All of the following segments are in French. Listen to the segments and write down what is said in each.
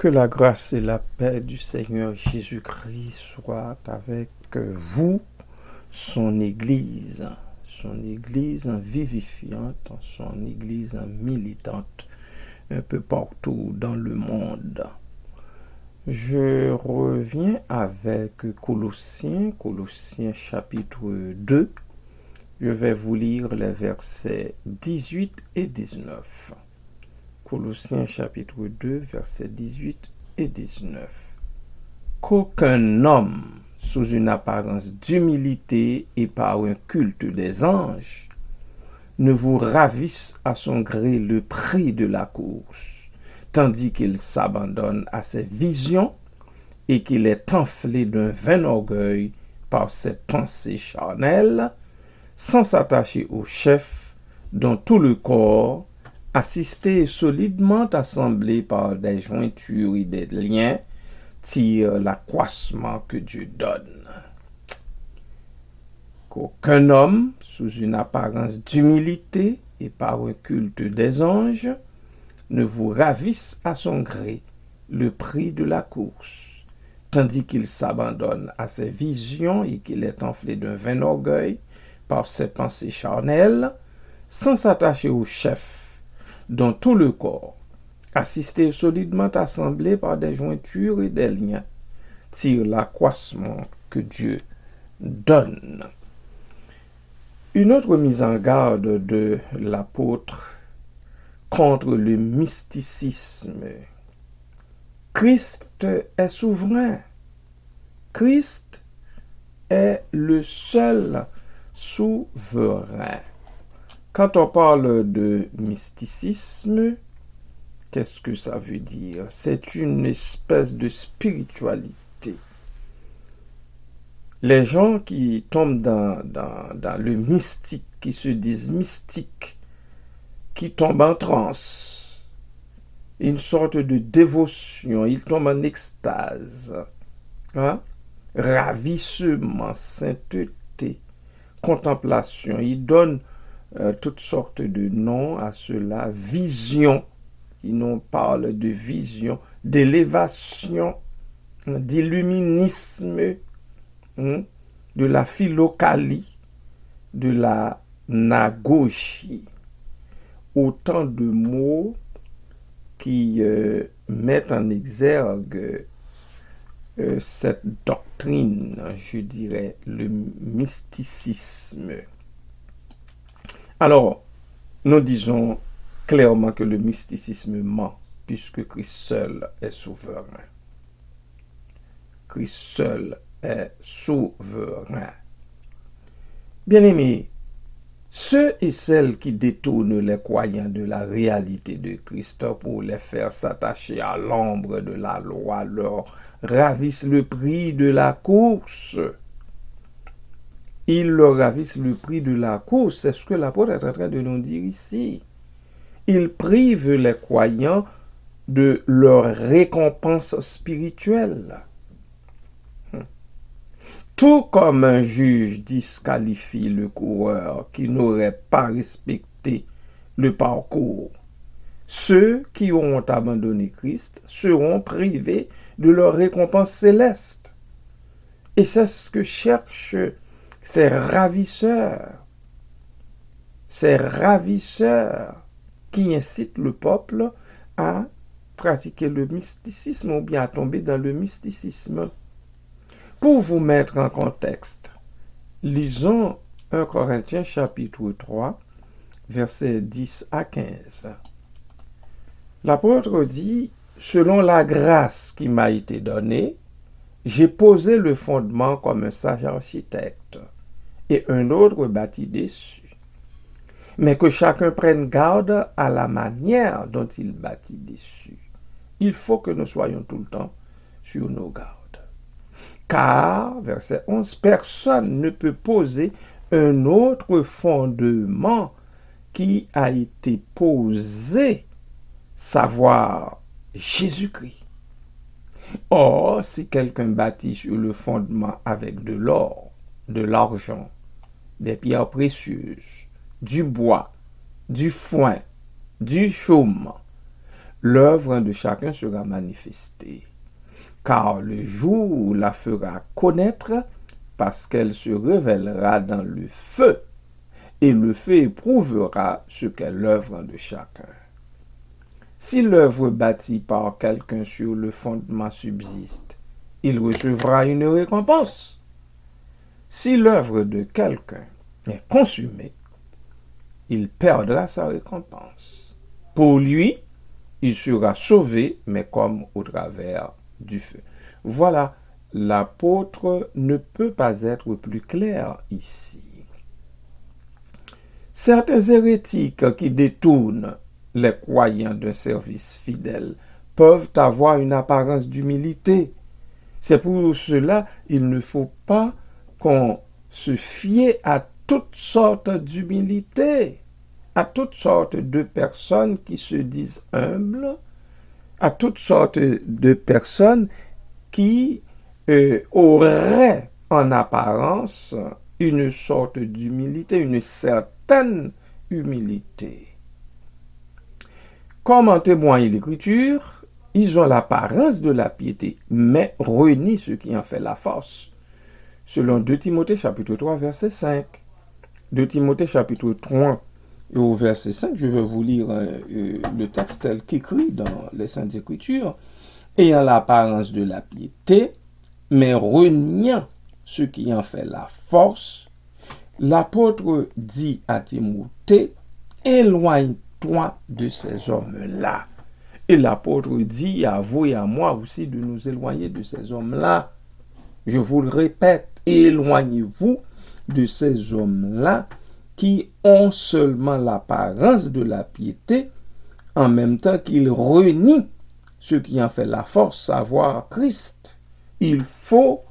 Que la grâce et la paix du Seigneur Jésus-Christ soient avec vous, son Église vivifiante, son Église militante, un peu partout dans le monde. Je reviens avec Colossiens chapitre 2. Je vais vous lire les versets 18 et 19. Colossiens chapitre 2, versets 18 et 19. Qu'aucun homme, sous une apparence d'humilité et par un culte des anges, ne vous ravisse à son gré le prix de la course, tandis qu'il s'abandonne à ses visions et qu'il est enflé d'un vain orgueil par ses pensées charnelles, sans s'attacher au chef, dont tout le corps, assisté et solidement assemblé par des jointures et des liens, tire l'accroissement que Dieu donne. Qu'aucun homme, sous une apparence d'humilité et par un culte des anges, ne vous ravisse à son gré le prix de la course, tandis qu'il s'abandonne à ses visions et qu'il est enflé d'un vain orgueil par ses pensées charnelles, sans s'attacher au chef, dont tout le corps, assisté solidement assemblé par des jointures et des liens, tire l'accroissement que Dieu donne. Une autre mise en garde de l'apôtre contre le mysticisme. Christ est souverain. Christ est le seul souverain. Quand on parle de mysticisme, qu'est-ce que ça veut dire? C'est une espèce de spiritualité. Les gens qui tombent dans le mystique, qui se disent mystiques, qui tombent en transe, une sorte de dévotion, ils tombent en extase, ravissement, sainteté, contemplation. Ils donnent toutes sortes de noms à cela, vision, qui nous parle de vision, d'élévation, d'illuminisme, de la philokalie, de la nagogie. Autant de mots qui mettent en exergue cette doctrine, je dirais, le mysticisme. Alors, nous disons clairement que le mysticisme ment, puisque Christ seul est souverain. Christ seul est souverain. Bien-aimés, ceux et celles qui détournent les croyants de la réalité de Christ pour les faire s'attacher à l'ombre de la loi leur ravissent le prix de la course. Ils leur ravissent le prix de la course. C'est ce que l'apôtre est en train de nous dire ici. Ils privent les croyants de leur récompense spirituelle. Tout comme un juge disqualifie le coureur qui n'aurait pas respecté le parcours, ceux qui auront abandonné Christ seront privés de leur récompense céleste. Et c'est ce que cherchent ces ravisseurs qui incitent le peuple à pratiquer le mysticisme ou bien à tomber dans le mysticisme. Pour vous mettre en contexte, lisons 1 Corinthiens chapitre 3, versets 10 à 15. L'apôtre dit, « Selon la grâce qui m'a été donnée, j'ai posé le fondement comme un sage architecte, et un autre bâtit dessus. Mais que chacun prenne garde à la manière dont il bâtit dessus. Il faut que nous soyons tout le temps sur nos gardes. Car, verset 11, personne ne peut poser un autre fondement qui a été posé, savoir Jésus-Christ. Or, si quelqu'un bâtit sur le fondement avec de l'or, de l'argent, des pierres précieuses, du bois, du foin, du chaume, l'œuvre de chacun sera manifestée. Car le jour la fera connaître, parce qu'elle se révélera dans le feu, et le feu éprouvera ce qu'est l'œuvre de chacun. Si l'œuvre bâtie par quelqu'un sur le fondement subsiste, il recevra une récompense. Si l'œuvre de quelqu'un est consumée, il perdra sa récompense. Pour lui, il sera sauvé, mais comme au travers du feu. Voilà, l'apôtre ne peut pas être plus clair ici. Certains hérétiques qui détournent les croyants d'un service fidèle peuvent avoir une apparence d'humilité. C'est pour cela qu'il ne faut pas qu'on se fie à toutes sortes d'humilité, à toutes sortes de personnes qui se disent humbles, à toutes sortes de personnes qui auraient en apparence une sorte d'humilité, une certaine humilité. Comme en témoigne l'Écriture, ils ont l'apparence de la piété, mais renient ce qui en fait la force. Selon 2 Timothée chapitre 3, verset 5. 2 Timothée chapitre 3, et au verset 5, je vais vous lire le texte tel qu'écrit dans les Saintes Écritures. Ayant l'apparence de la piété, mais reniant ce qui en fait la force, l'apôtre dit à Timothée, éloigne-toi de ces hommes-là. Et l'apôtre dit à vous et à moi aussi de nous éloigner de ces hommes-là. Je vous le répète, éloignez-vous de ces hommes-là qui ont seulement l'apparence de la piété, en même temps qu'ils renient ce qui en fait la force, savoir Christ. Il faut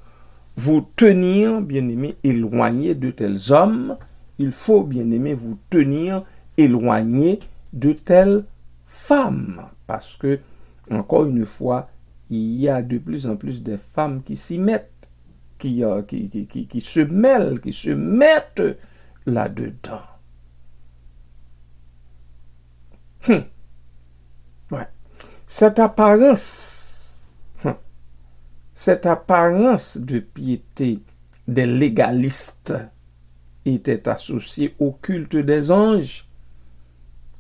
vous tenir, bien-aimés, éloignés de tels hommes. Il faut, bien-aimés, vous tenir éloignés de telles femmes. Parce que, encore une fois, il y a de plus en plus de femmes qui s'y mettent, qui se mêlent, qui se mettent là-dedans. Ouais. Cette apparence de piété des légalistes était associée au culte des anges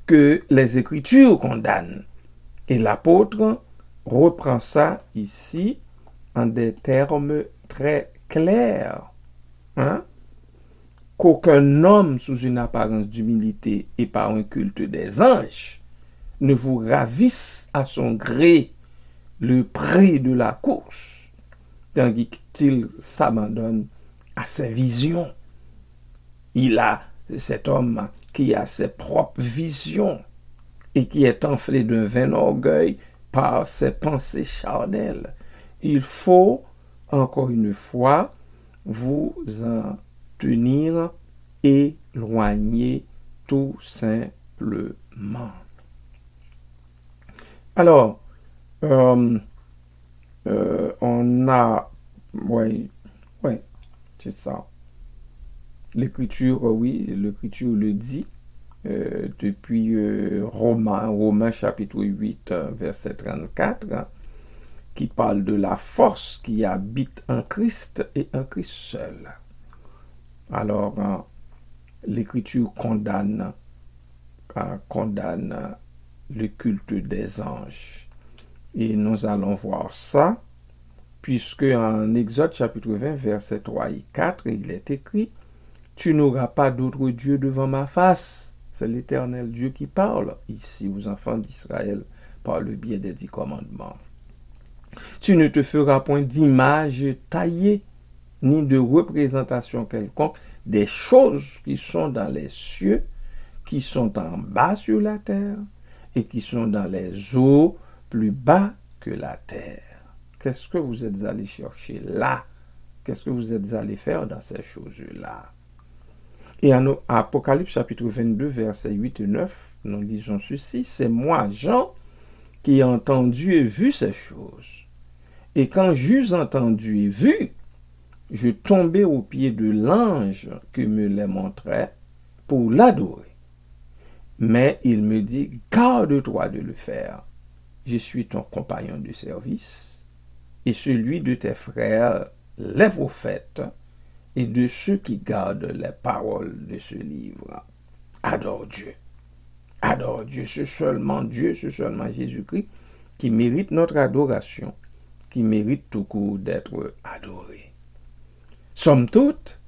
que les Écritures condamnent. Et l'apôtre reprend ça ici en des termes très clairs. Qu'aucun homme sous une apparence d'humilité et par un culte des anges ne vous ravisse à son gré le prix de la course, tandis qu'il s'abandonne à ses visions. Il a cet homme qui a ses propres visions et qui est enflé d'un vain orgueil par ses pensées charnelles. Il faut, encore une fois, vous en tenir éloigné tout simplement. Alors, on a, oui, c'est ça. L'Écriture, oui, l'Écriture le dit depuis Romains chapitre 8, verset 34, qui parle de la force qui habite en Christ et en Christ seul. Alors, l'Écriture condamne le culte des anges. Et nous allons voir ça, puisque en Exode chapitre 20, versets 3 et 4, il est écrit, « Tu n'auras pas d'autre Dieu devant ma face. » C'est l'Éternel Dieu qui parle ici aux enfants d'Israël par le biais des 10 commandements. « Tu ne te feras point d'image taillée, ni de représentation quelconque des choses qui sont dans les cieux, qui sont en bas sur la terre, et qui sont dans les eaux plus bas que la terre. » Qu'est-ce que vous êtes allé chercher là? Qu'est-ce que vous êtes allé faire dans ces choses-là? Et en Apocalypse chapitre 22, versets 8 et 9, nous lisons ceci, « C'est moi, Jean, qui ai entendu et vu ces choses. Et quand j'eus entendu et vu, je tombai aux pieds de l'ange qui me les montrait pour l'adorer. Mais il me dit, garde-toi de le faire, je suis ton compagnon de service et celui de tes frères, les prophètes, et de ceux qui gardent les paroles de ce livre. Adore Dieu. Adore Dieu. C'est seulement Dieu, c'est seulement Jésus-Christ qui mérite notre adoration, qui mérite tout court d'être adoré. Somme toute,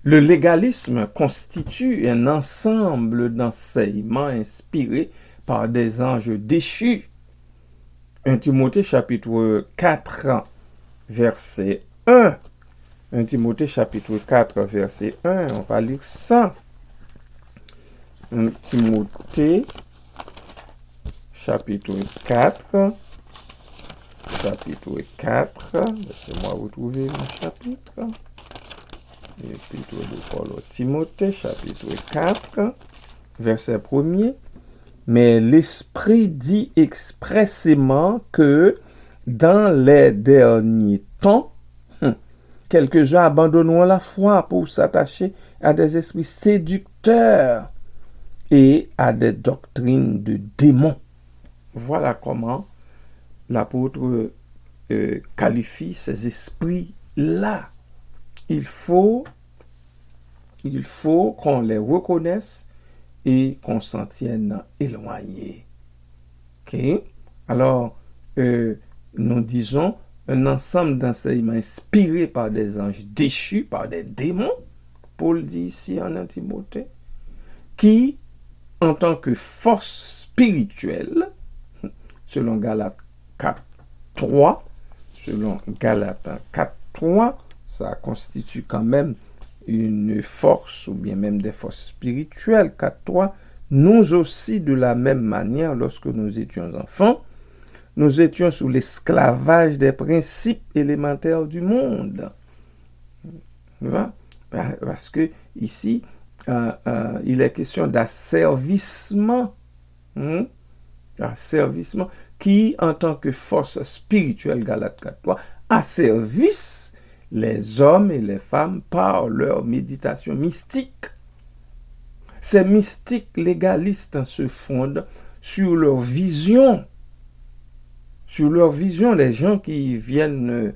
le légalisme constitue un ensemble d'enseignements inspirés par des anges déchus. 1 Timothée chapitre 4, verset 1. 1 Timothée chapitre 4, verset 1, on va lire ça. 1 Timothée chapitre 4, laissez-moi retrouver mon chapitre. L'épître de Paul au Timothée, chapitre 4, verset 1er. Mais l'Esprit dit expressément que dans les derniers temps, quelques-uns abandonneront la foi pour s'attacher à des esprits séducteurs et à des doctrines de démons. Voilà comment l'apôtre qualifie ces esprits-là. Il faut qu'on les reconnaisse et qu'on s'en tienne éloigné. Okay? Alors, nous disons un ensemble d'enseignements inspirés par des anges déchus, par des démons, Paul dit ici en 1 Timothée, qui, en tant que force spirituelle, selon Galates 4.3, ça constitue quand même une force, ou bien même des forces spirituelles. 4.3, nous aussi, de la même manière, lorsque nous étions enfants, nous étions sous l'esclavage des principes élémentaires du monde. Parce que ici, il est question d'asservissement. Asservissement qui, en tant que force spirituelle, Galates 4.3, asservissent les hommes et les femmes par leur méditation mystique. Ces mystiques légalistes se fondent sur leur vision. Sur leur vision, les gens qui viennent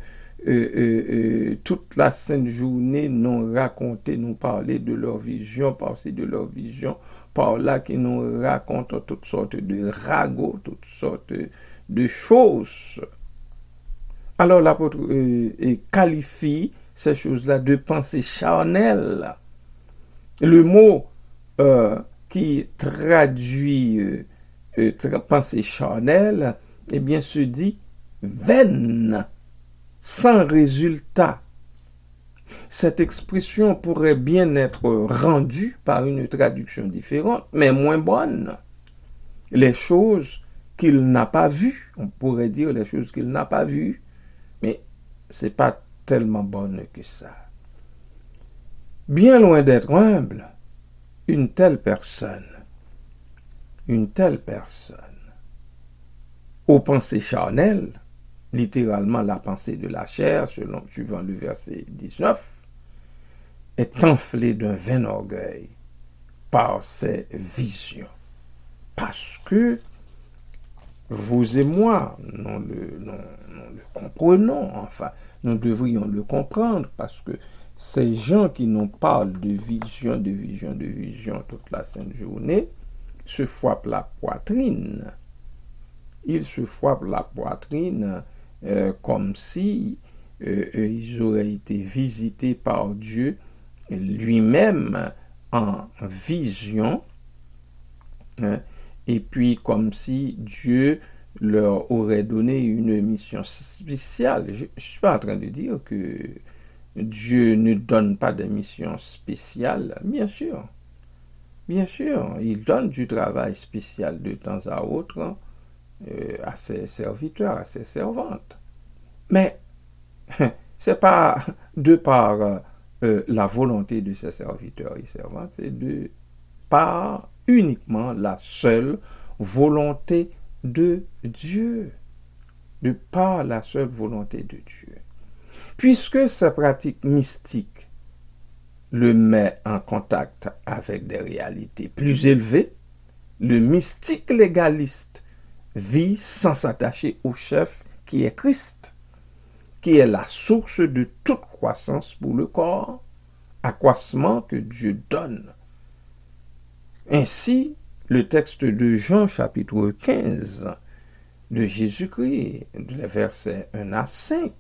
toute la sainte journée nous raconter, nous parler de leur vision, passer de leur vision, par là qui nous racontent toutes sortes de ragots, toutes sortes de choses. Alors l'apôtre qualifie ces choses-là de pensée charnelle. Le mot qui traduit pensée charnelle, eh bien, se dit vaine, sans résultat. Cette expression pourrait bien être rendue par une traduction différente, mais moins bonne. Les choses qu'il n'a pas vues, on pourrait dire les choses qu'il n'a pas vues, mais c'est pas tellement bonne que ça. Bien loin d'être humble, une telle personne, aux pensées charnelles, littéralement la pensée de la chair, suivant le verset 19, est enflée d'un vain orgueil par ses visions. Parce que vous et moi, nous le comprenons, enfin, nous devrions le comprendre, parce que ces gens qui nous parlent de vision toute la sainte journée, se frappent la poitrine. Ils se frappent la poitrine comme si ils auraient été visités par Dieu lui-même en vision, hein, et puis comme si Dieu leur aurait donné une mission spéciale. Je ne suis pas en train de dire que Dieu ne donne pas de mission spéciale, bien sûr, il donne du travail spécial de temps à autre à ses serviteurs, à ses servantes. Mais c'est pas de par la volonté de ses serviteurs et servantes, c'est de par uniquement la seule volonté de Dieu. De par la seule volonté de Dieu. Puisque sa pratique mystique le met en contact avec des réalités plus élevées, le mystique légaliste vit sans s'attacher au chef qui est Christ, qui est la source de toute croissance pour le corps, accroissement que Dieu donne. Ainsi, le texte de Jean chapitre 15 de Jésus-Christ, les versets 1 à 5,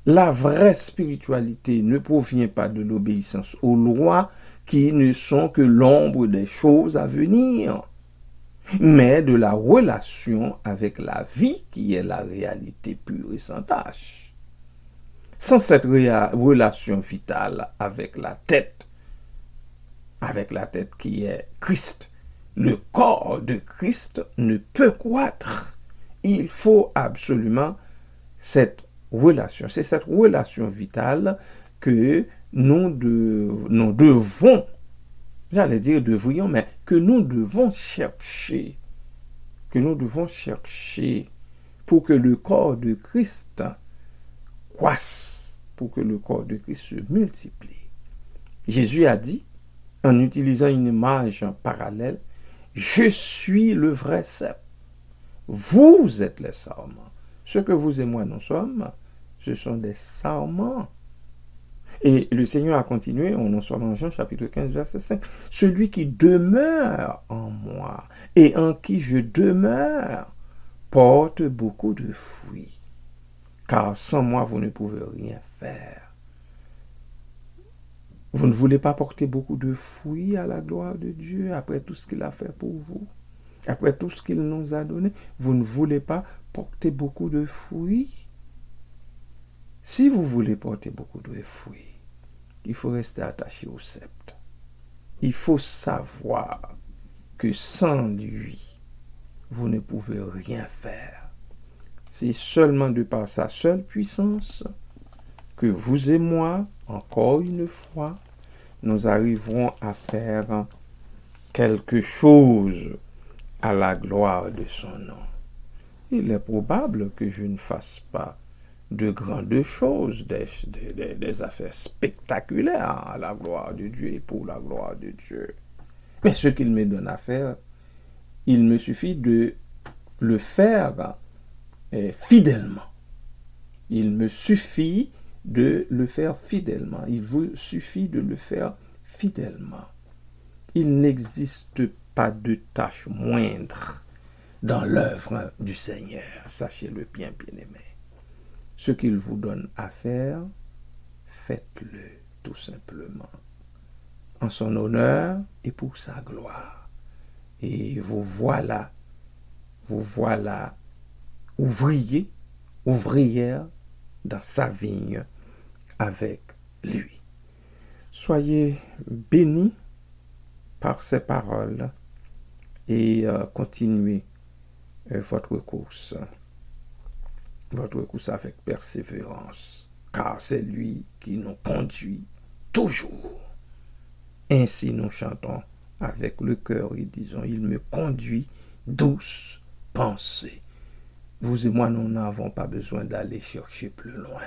la vraie spiritualité ne provient pas de l'obéissance aux lois qui ne sont que l'ombre des choses à venir, mais de la relation avec la vie qui est la réalité pure et sans tâche. Sans cette relation vitale avec la tête qui est Christ, le corps de Christ ne peut croître. Il faut absolument cette relation. C'est cette relation vitale que nous devons, j'allais dire devrions, mais que nous devons chercher. Que nous devons chercher pour que le corps de Christ croisse, pour que le corps de Christ se multiplie. Jésus a dit, en utilisant une image parallèle, je suis le vrai cep. Vous êtes les sarments. Ce que vous et moi nous sommes, ce sont des sarments. Et le Seigneur a continué, on en sort dans Jean chapitre 15, verset 5. Celui qui demeure en moi et en qui je demeure porte beaucoup de fruits. Car sans moi, vous ne pouvez rien faire. Vous ne voulez pas porter beaucoup de fruits à la gloire de Dieu après tout ce qu'il a fait pour vous, après tout ce qu'il nous a donné. Vous ne voulez pas porter beaucoup de fruits. Si vous voulez porter beaucoup de fruits, il faut rester attaché au sceptre. Il faut savoir que sans lui, vous ne pouvez rien faire. C'est seulement de par sa seule puissance que vous et moi, encore une fois, nous arriverons à faire quelque chose à la gloire de son nom. Il est probable que je ne fasse pas de grandes choses, des affaires spectaculaires à la gloire de Dieu et pour la gloire de Dieu. Mais ce qu'il me donne à faire, il me suffit de le faire fidèlement. Il me suffit de le faire fidèlement. Il vous suffit de le faire fidèlement. Il n'existe pas de tâche moindre dans l'œuvre du Seigneur. Sachez-le bien, bien-aimé. Ce qu'il vous donne à faire, faites-le tout simplement. En son honneur et pour sa gloire. Et vous voilà ouvrière dans sa vigne avec lui. Soyez bénis par ces paroles et continuez votre course avec persévérance, car c'est lui qui nous conduit toujours. Ainsi nous chantons avec le cœur et disons, il me conduit douce pensée. Vous et moi, nous n'avons pas besoin d'aller chercher plus loin.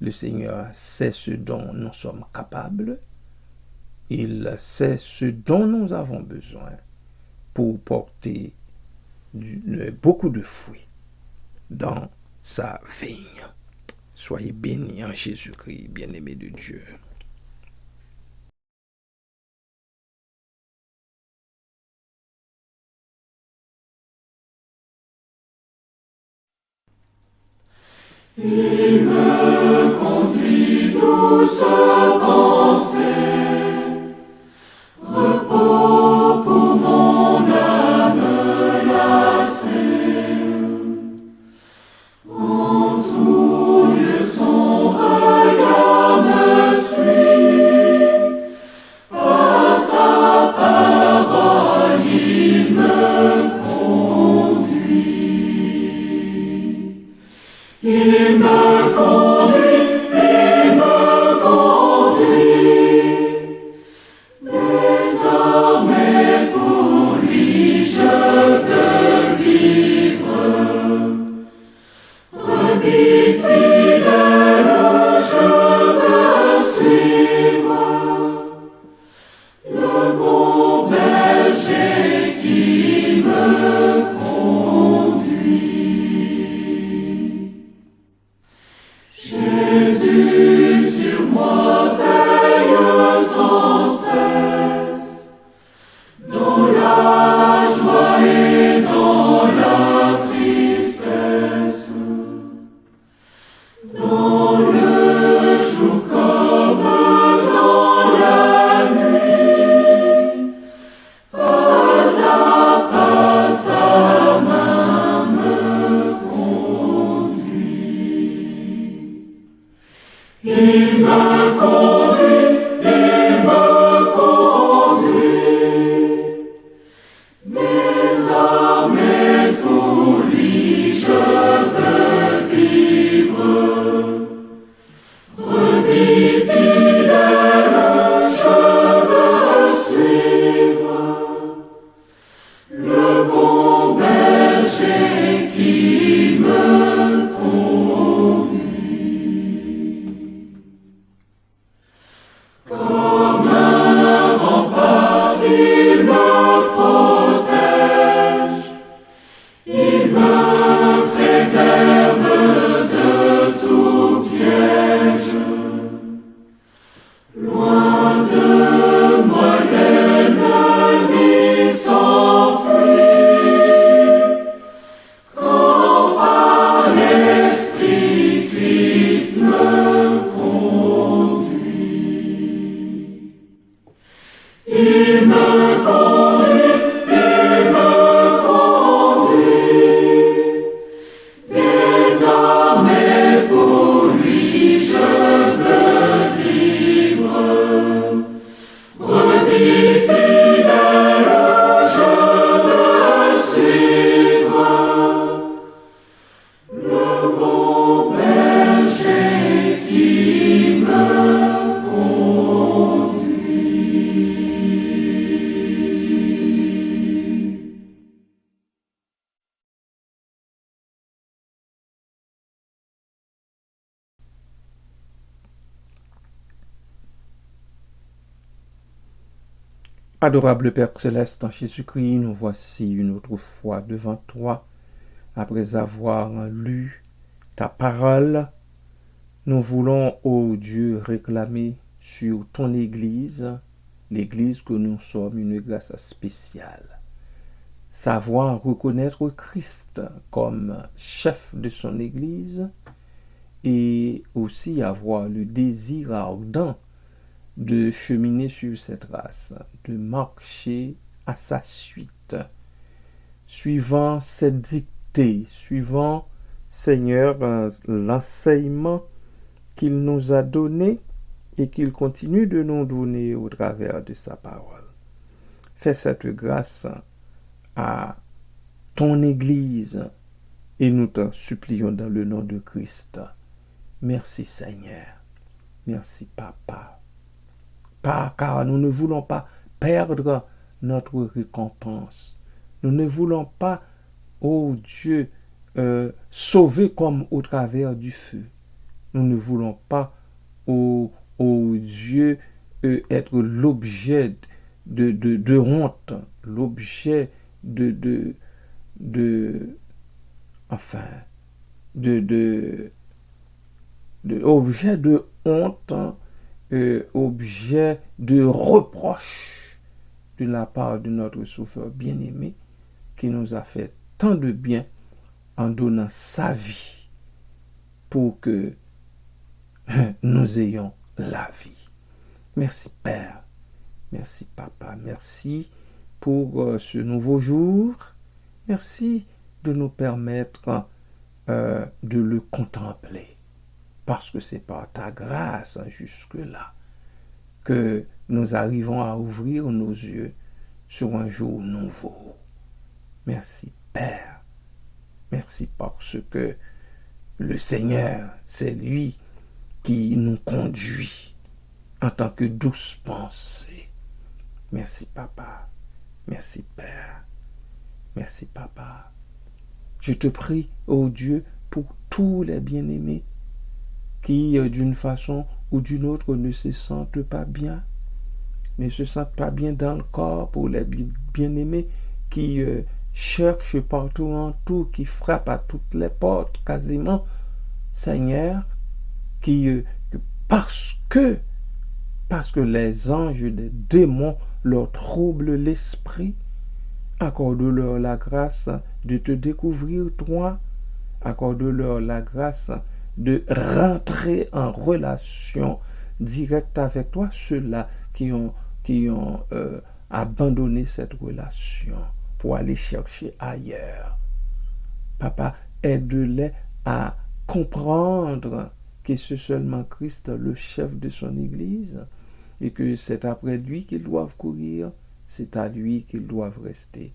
Le Seigneur sait ce dont nous sommes capables. Il sait ce dont nous avons besoin pour porter beaucoup de fruits dans sa vigne. Soyez bénis en Jésus-Christ, bien-aimé de Dieu. Il me conduit douce pensée, repos pour mon âme lassée. En tout lieu son regard me suit, par sa parole il me conduit. Il me conduit, désormais pour lui je veux vivre. Brebis fidèle, je veux suivre le bon berger qui Il me conduit, il me conduit. Désormais pour lui je veux vivre. Brebis fidèle, je veux suivre le bon berger qui me conduit. Comme un rempart, il me protège, il me préserve de tout piège. Loin de moi l'ennemi s'enfuit, quand par l'Esprit Christ me conduit. Il me conduit, il me conduit. Désormais pour lui je veux vivre. Brebis fidèle, je veux suivre le bon berger qui me conduit. Adorable Père Céleste en Jésus-Christ, nous voici une autre fois devant toi, après avoir lu ta parole. Nous voulons, ô Dieu, réclamer sur ton Église, l'Église que nous sommes, une grâce spéciale. Savoir reconnaître Christ comme chef de son Église et aussi avoir le désir ardent de cheminer sur cette race, de marcher à sa suite, suivant cette dictée, suivant, Seigneur, l'enseignement qu'il nous a donné et qu'il continue de nous donner au travers de sa parole. Fais cette grâce à ton Église et nous t'en supplions dans le nom de Christ. Merci Seigneur. Merci Papa. Car nous ne voulons pas perdre notre récompense. Nous ne voulons pas, ô Dieu, sauver comme au travers du feu. Nous ne voulons pas, ô Dieu, être l'objet de honte, l'objet objet de honte, objet de reproche de la part de notre Sauveur bien-aimé qui nous a fait tant de bien en donnant sa vie pour que nous ayons la vie. Merci Père, merci Papa, merci pour ce nouveau jour, merci de nous permettre de le contempler. Parce que c'est par ta grâce jusque-là que nous arrivons à ouvrir nos yeux sur un jour nouveau. Merci Père. Merci parce que le Seigneur, c'est lui qui nous conduit en tant que douce pensée. Merci Papa. Merci Père. Merci Papa. Je te prie, ô Dieu, pour tous les bien-aimés qui, d'une façon ou d'une autre, ne se sentent pas bien, dans le corps, pour les bien-aimés qui cherchent partout en tout, qui frappent à toutes les portes, quasiment, Seigneur, parce que les anges, les démons leur troublent l'esprit, accorde-leur la grâce de te découvrir toi, accorde-leur la grâce de rentrer en relation directe avec toi, ceux-là qui ont abandonné cette relation pour aller chercher ailleurs. Papa, aide-les à comprendre que c'est seulement Christ le chef de son Église et que c'est après lui qu'ils doivent courir, c'est à lui qu'ils doivent rester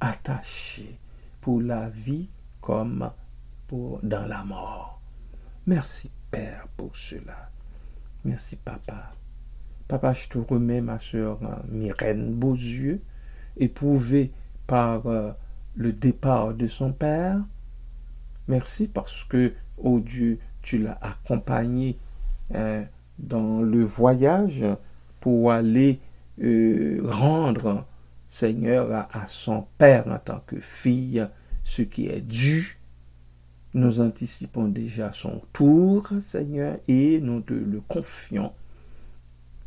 attachés pour la vie comme dans la mort. Merci Père pour cela. Merci Papa. Papa, je te remets ma sœur Myrène Beauzieux, éprouvée par le départ de son père. Merci parce que, oh Dieu, tu l'as accompagnée dans le voyage pour aller rendre, Seigneur, à son père en tant que fille ce qui est dû. Nous anticipons déjà son tour, Seigneur, et nous te le confions.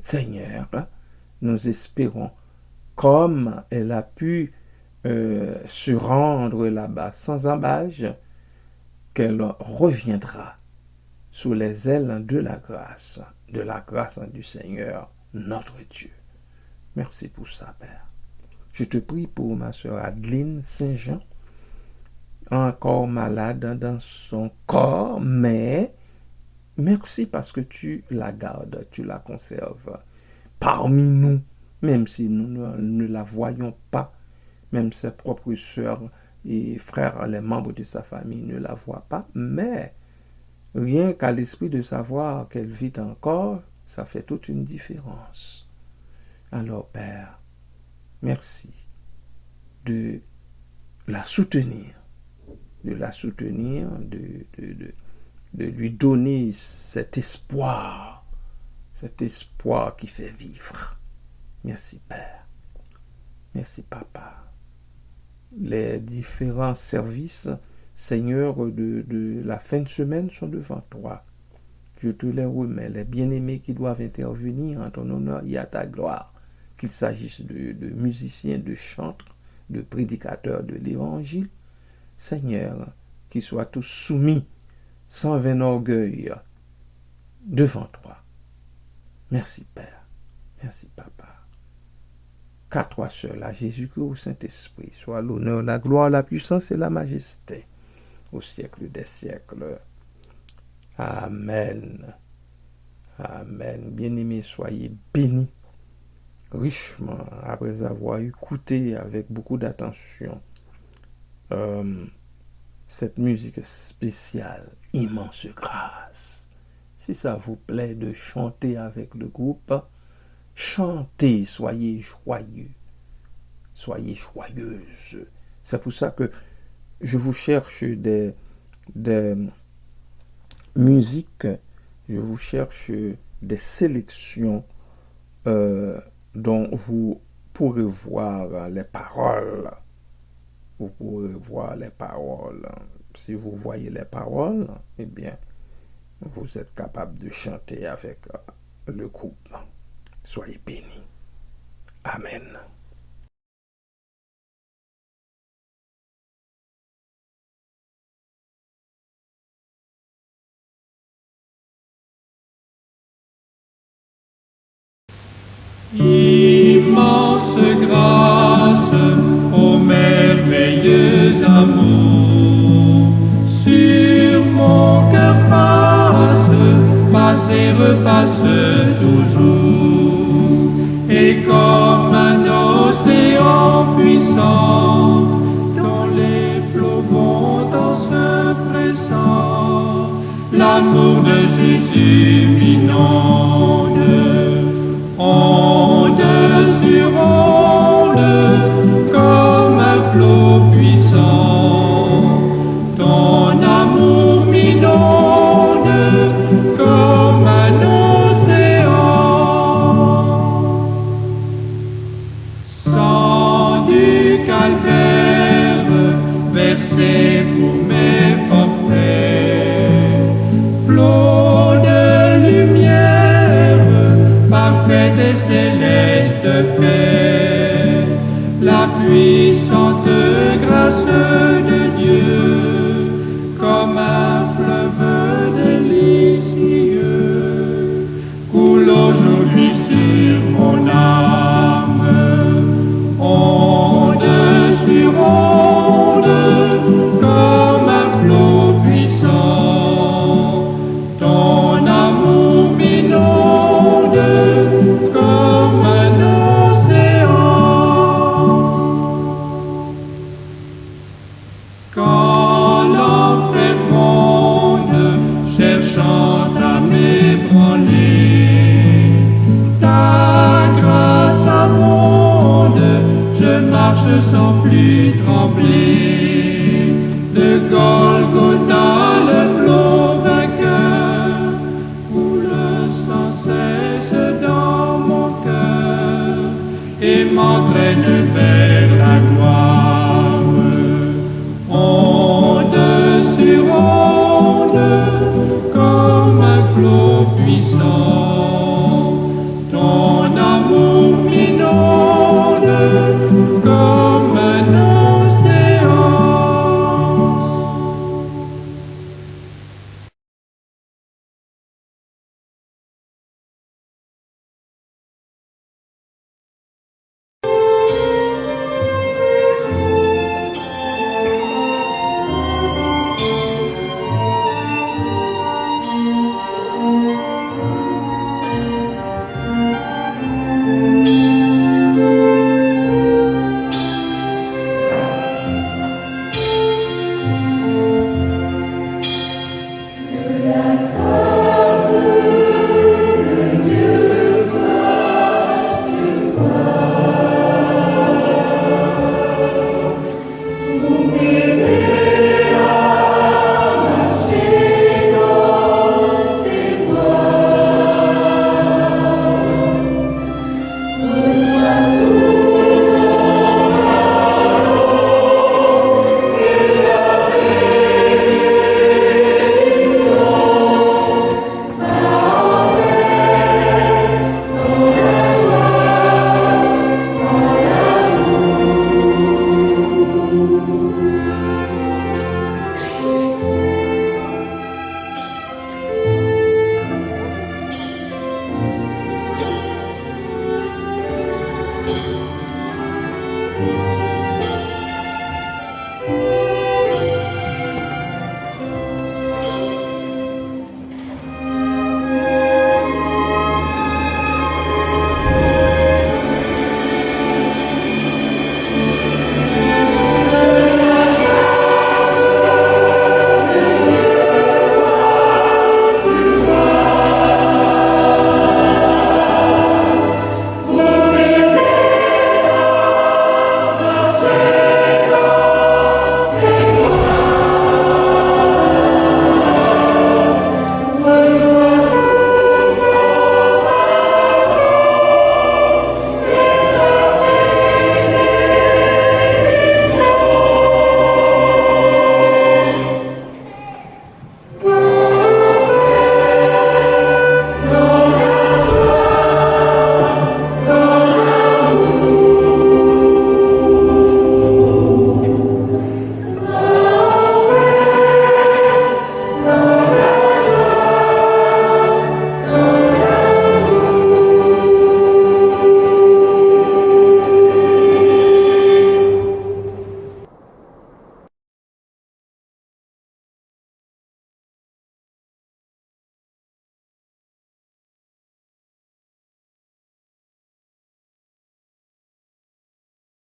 Seigneur, nous espérons, comme elle a pu se rendre là-bas sans embâche, qu'elle reviendra sous les ailes de la grâce du Seigneur, notre Dieu. Merci pour ça, Père. Je te prie pour ma sœur Adeline Saint-Jean, encore malade dans son corps, mais merci parce que tu la gardes, tu la conserves parmi nous, même si nous ne la voyons pas, même ses propres sœurs et frères, les membres de sa famille ne la voient pas, mais rien qu'à l'esprit de savoir qu'elle vit encore, ça fait toute une différence. Alors, Père, merci de la soutenir, de lui donner cet espoir qui fait vivre. Merci Père, merci Papa. Les différents services, Seigneur, de la fin de semaine sont devant toi. Je te les remets, les bien-aimés qui doivent intervenir en ton honneur et à ta gloire, qu'il s'agisse de musiciens, de chantres, de prédicateurs de l'Évangile, Seigneur, qu'ils soient tous soumis, sans vain orgueil, devant toi. Merci Père, merci Papa. Qu'à toi seul, à Jésus-Christ au Saint-Esprit, soit l'honneur, la gloire, la puissance et la majesté, au siècle des siècles. Amen. Amen. Bien-aimés, soyez bénis richement après avoir écouté avec beaucoup d'attention cette musique spéciale, Immense Grâce. Si ça vous plaît de chanter avec le groupe, chantez, soyez joyeux, soyez joyeuses. C'est pour ça que je vous cherche des musiques, je vous cherche des sélections dont vous pourrez voir les paroles. Vous pourrez voir les paroles. Si vous voyez les paroles, eh bien, vous êtes capable de chanter avec le groupe. Soyez bénis. Amen. Immense grâce, ô merveilleux amour, sur mon cœur passe et repasse toujours, et comme un océan puissant, dont les flots vont en se pressant, l'amour de Jésus m'inonde. Onde sur onde, comme un flot puissant, ton amour m'inonde, comme